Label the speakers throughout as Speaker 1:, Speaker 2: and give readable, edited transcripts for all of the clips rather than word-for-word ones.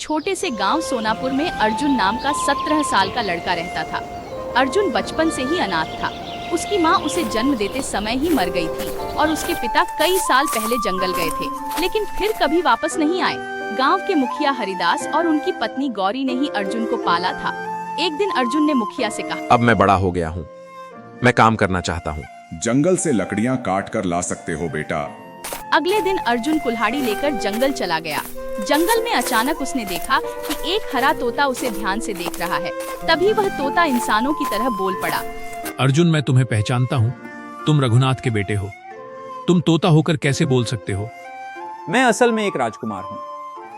Speaker 1: छोटे से गांव सोनापुर में अर्जुन नाम का 17 साल का लड़का रहता था। अर्जुन बचपन से ही अनाथ था। उसकी माँ उसे जन्म देते समय ही मर गई थी और उसके पिता कई साल पहले जंगल गए थे, लेकिन फिर कभी वापस नहीं आए। गांव के मुखिया हरिदास और उनकी पत्नी गौरी ने ही अर्जुन को पाला था। एक दिन अर्जुन ने मुखिया से कहा,
Speaker 2: अब मैं बड़ा हो गया हूँ, मैं काम करना चाहता हूँ।
Speaker 3: जंगल से लकड़ियाँ काट कर ला सकते हो बेटा।
Speaker 1: अगले दिन अर्जुन कुल्हाड़ी लेकर जंगल चला गया। जंगल में अचानक उसने देखा कि एक हरा तोता उसे ध्यान से देख रहा है। तभी वह तोता इंसानों की तरह बोल पड़ा,
Speaker 4: अर्जुन, मैं तुम्हें पहचानता हूँ। तुम रघुनाथ के बेटे हो। तुम तोता होकर कैसे बोल सकते हो?
Speaker 5: मैं असल में एक राजकुमार हूँ।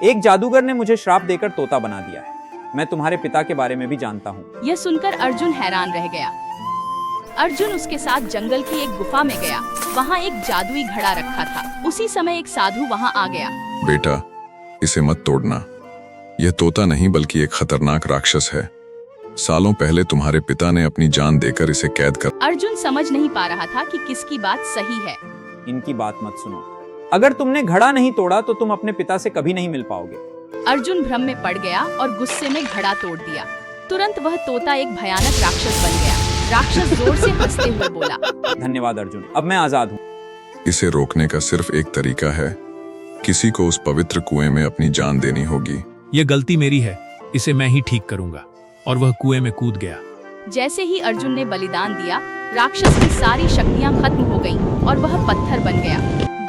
Speaker 5: एक जादूगर ने मुझे श्राप देकर तोता बना दिया है। मैं तुम्हारे पिता के बारे में भी जानता हूँ।
Speaker 1: यह सुनकर अर्जुन हैरान रह गया। अर्जुन उसके साथ जंगल की एक गुफा में गया। वहाँ एक जादुई घड़ा रखा था। उसी समय एक साधु वहाँ आ गया।
Speaker 3: बेटा, इसे मत तोड़ना। यह तोता नहीं बल्कि एक खतरनाक राक्षस है। सालों पहले तुम्हारे पिता ने अपनी जान देकर इसे कैद कर।
Speaker 1: अर्जुन समझ नहीं पा रहा था कि किसकी बात सही है।
Speaker 5: इनकी बात मत सुनो। अगर तुमने घड़ा नहीं तोड़ा तो तुम अपने पिता से कभी नहीं मिल पाओगे।
Speaker 1: अर्जुन भ्रम में पड़ गया और गुस्से में घड़ा तोड़ दिया। तुरंत वह तोता एक भयानक राक्षस बन गया। राक्षस जोर से हंसते हुए बोला,
Speaker 5: धन्यवाद अर्जुन, अब मैं आजाद हूँ।
Speaker 3: इसे रोकने का सिर्फ एक तरीका है। किसी को उस पवित्र कुएं में अपनी जान देनी होगी।
Speaker 4: ये गलती मेरी है, इसे मैं ही ठीक करूंगा। और वह कुएं में कूद गया।
Speaker 1: जैसे ही अर्जुन ने बलिदान दिया, राक्षस की सारी शक्तियां खत्म हो गईं और वह पत्थर बन गया।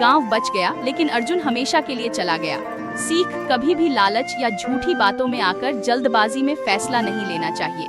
Speaker 1: गांव बच गया, लेकिन अर्जुन हमेशा के लिए चला गया। सीख, कभी भी लालच या झूठी बातों में आकर जल्दबाजी में फैसला नहीं लेना चाहिए।